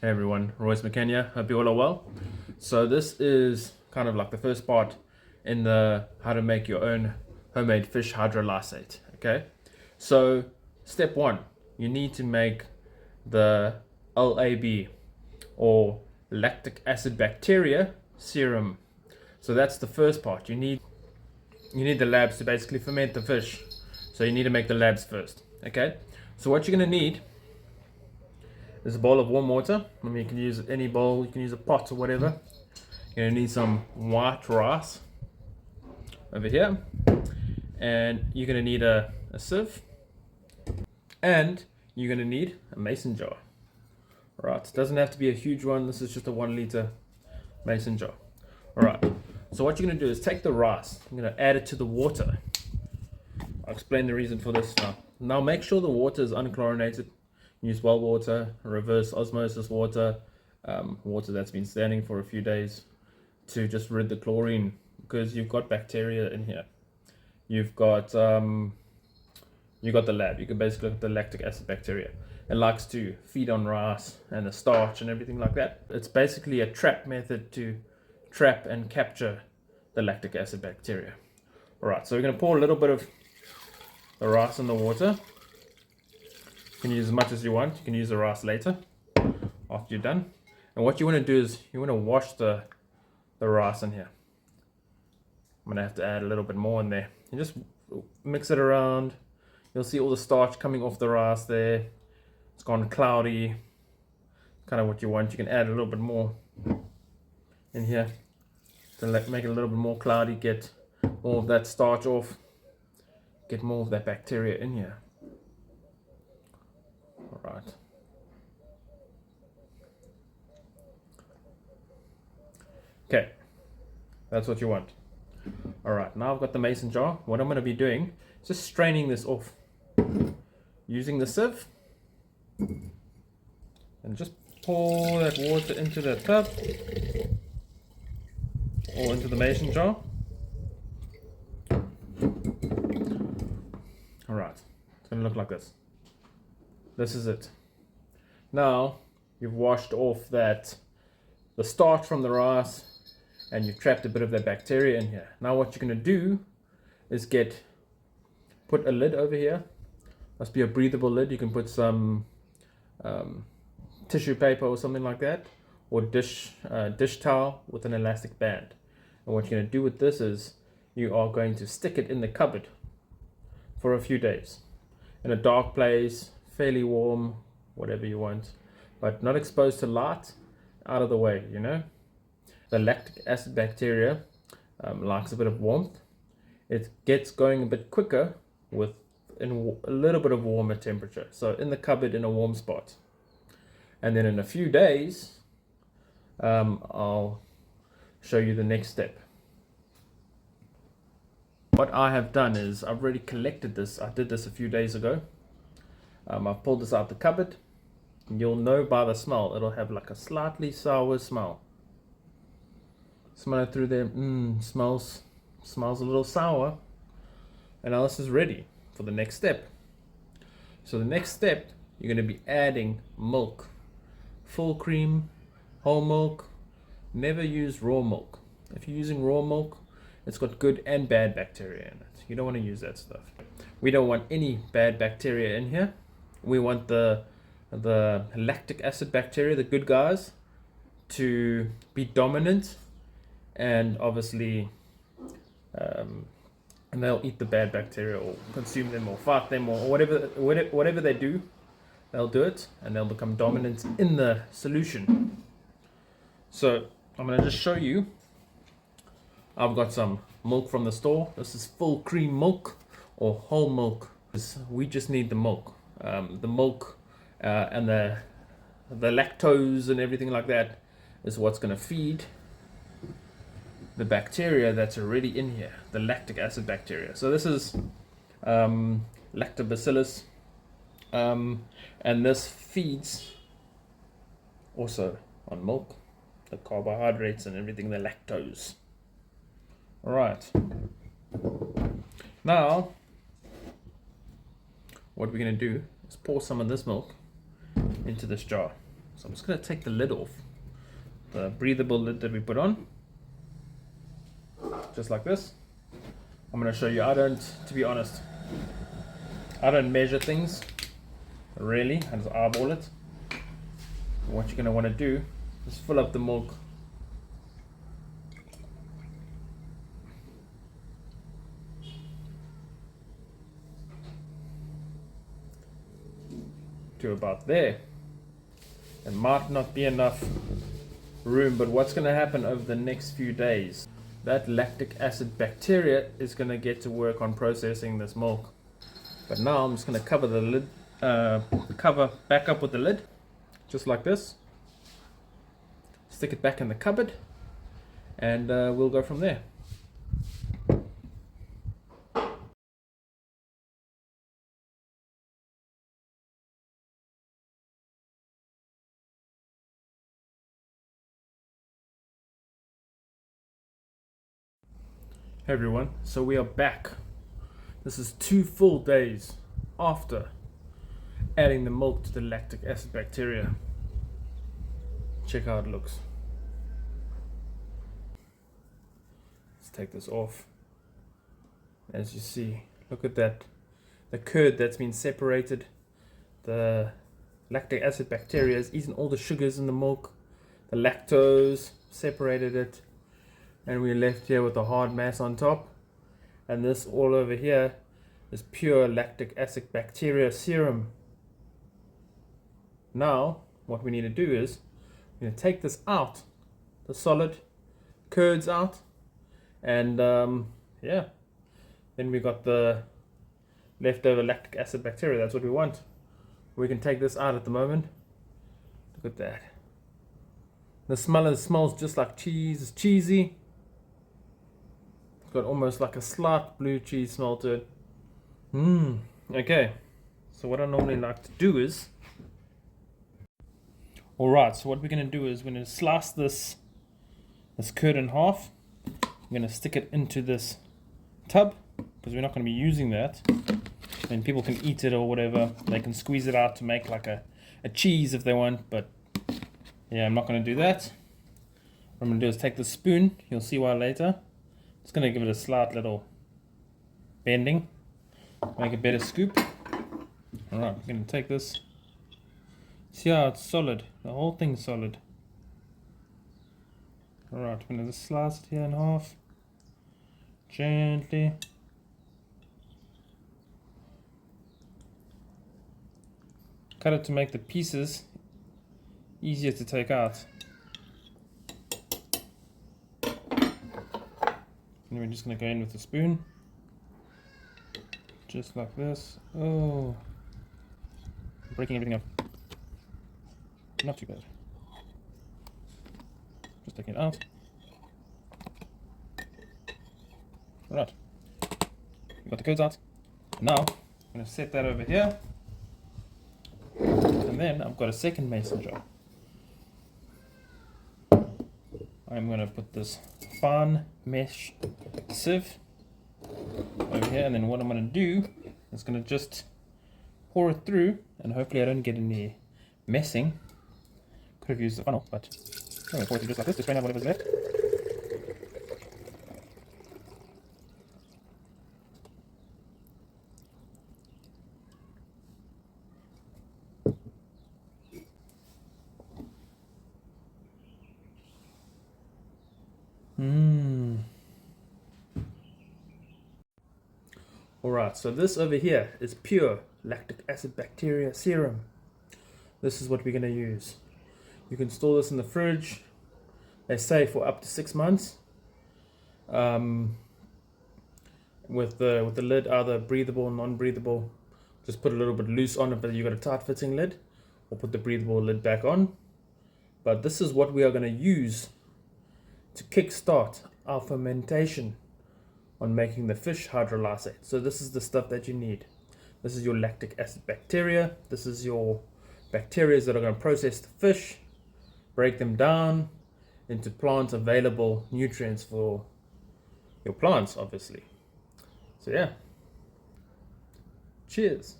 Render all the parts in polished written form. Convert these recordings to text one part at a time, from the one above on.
Hey everyone, Royce McKenya. Hope you all are well. So this is kind of like the first part in the how to make your own homemade fish hydrolysate. Okay, so step one, you need to make the LAB or lactic acid bacteria serum. So that's the first part. You need the labs to basically ferment the fish. So you need to make the labs first. Okay, so what you're gonna need. There's a bowl of warm water. I mean, you can use any bowl, you can use a pot or whatever. You're gonna need some white rice over here. And you're gonna need a sieve. And you're gonna need a mason jar. Alright, it doesn't have to be a huge one. This is just a 1 liter mason jar. Alright, so what you're gonna do is take the rice. I'm gonna add it to the water. I'll explain the reason for this now. Now make sure the water is unchlorinated. Use well water, reverse osmosis water, water that's been standing for a few days to just rid the chlorine, because you've got bacteria in here. You've got the lab. You can basically look at the lactic acid bacteria. It likes to feed on rice and the starch and everything like that. It's basically a trap method to trap and capture the lactic acid bacteria. Alright, so we're going to pour a little bit of the rice in the water. You can use as much as you want. You can use the rice later after you're done. And what you want to do is you want to wash the rice in here. I'm going to have to add a little bit more in there. You just mix it around. You'll see all the starch coming off the rice there. It's gone cloudy. Kind of what you want. You can add a little bit more in here to make it a little bit more cloudy. Get more of that starch off. Get more of that bacteria in here. Alright. Okay, that's what you want. Alright, now I've got the mason jar. What I'm going to be doing is just straining this off using the sieve, and just pour that water into the tub or into the mason jar. Alright, it's going to look like this. This is it. Now you've washed off the starch from the rice, and you've trapped a bit of that bacteria in here. Now what you're going to do is put a lid over here. Must be a breathable lid. You can put some tissue paper or something like that, or dish towel with an elastic band. And what you're going to do with this is you are going to stick it in the cupboard for a few days in a dark place, fairly warm, whatever you want, but not exposed to light, out of the way, you know. The lactic acid bacteria likes a bit of warmth. It gets going a bit quicker in a little bit of warmer temperature. So in the cupboard in a warm spot. And then in a few days, I'll show you the next step. What I have done is I've already collected this. I did this a few days ago. I've pulled this out the cupboard. You'll know by the smell. It'll have like a slightly sour smell. Smell it through there. Smells a little sour. And now this is ready for the next step. So the next step, you're going to be adding milk. Full cream, whole milk. Never use raw milk. If you're using raw milk, it's got good and bad bacteria in it. You don't want to use that stuff. We don't want any bad bacteria in here. We want the lactic acid bacteria, the good guys, to be dominant, and obviously and they'll eat the bad bacteria or consume them or fight them or whatever they do, they'll do it, and they'll become dominant in the solution. So I'm going to just show you. I've got some milk from the store. This is full cream milk or whole milk. We just need the milk. The milk and the lactose and everything like that is what's going to feed the bacteria that's already in here, the lactic acid bacteria. So this is lactobacillus, and this feeds also on milk, the carbohydrates and everything, the lactose. All right. Now what we're going to do is pour some of this milk into this jar. So I'm just going to take the lid off, the breathable lid that we put on, just like this. I'm going to show you. To be honest, I don't measure things, really. I just eyeball it. What you're going to want to do is fill up the milk to about there. It might not be enough room, but what's going to happen over the next few days, that lactic acid bacteria is going to get to work on processing this milk. But now I'm just going to cover the lid, cover back up with the lid, just like this. Stick it back in the cupboard, and we'll go from there. Hey everyone, so we are back. This is 2 full days after adding the milk to the lactic acid bacteria. Check how it looks. Let's take this off. As you see, look at that. The curd that's been separated. The lactic acid bacteria has eaten all the sugars in the milk. The lactose separated it. And we're left here with a hard mass on top, and this all over here is pure lactic acid bacteria serum. Now what we need to do is we're going to take this out, the solid curds out, and yeah, then we got the leftover lactic acid bacteria. That's what we want. We can take this out at the moment. Look at that. The smells just like cheese. It's cheesy. It's got almost like a slight blue cheese smell to it. Okay, so what I normally like to do is, alright, so what we're going to do is we're going to slice this curd in half. We're going to stick it into this tub, because we're not going to be using that. And people can eat it or whatever. They can squeeze it out to make like a cheese if they want, but yeah, I'm not going to do that. What I'm going to do is take the spoon, you'll see why later. Just going to give it a slight little bending, make a better scoop. Alright, I'm going to take this. See how it's solid, the whole thing's solid. Alright, I'm going to just slice it here in half, gently. Cut it to make the pieces easier to take out. And we're just going to go in with the spoon, just like this. Oh, I'm breaking everything up. Not too bad. Just taking it out. Right, we got the curds out. Now I'm going to set that over here, and then I've got a second mason jar. I'm going to put this fine mesh sieve over here, and then what I'm going to do is going to just pour it through, and hopefully I don't get any messing. Could have used the funnel, but I'm going to pour it through just like this to strain out whatever's left. Alright, so this over here is pure lactic acid bacteria serum. This is what we're going to use. You can store this in the fridge, they say for up to 6 months. With the lid either breathable or non-breathable. Just put a little bit loose on it, but you've got a tight fitting lid, or put the breathable lid back on. But this is what we are going to use to kickstart our fermentation on making the fish hydrolysate. So this is the stuff that you need. This is your lactic acid bacteria. This is your bacteria that are going to process the fish, break them down into plant available nutrients for your plants, obviously. So yeah, cheers.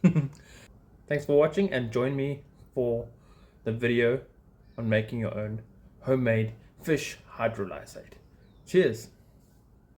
Thanks for watching, and join me for the video on making your own homemade fish hydrolysate. Cheers!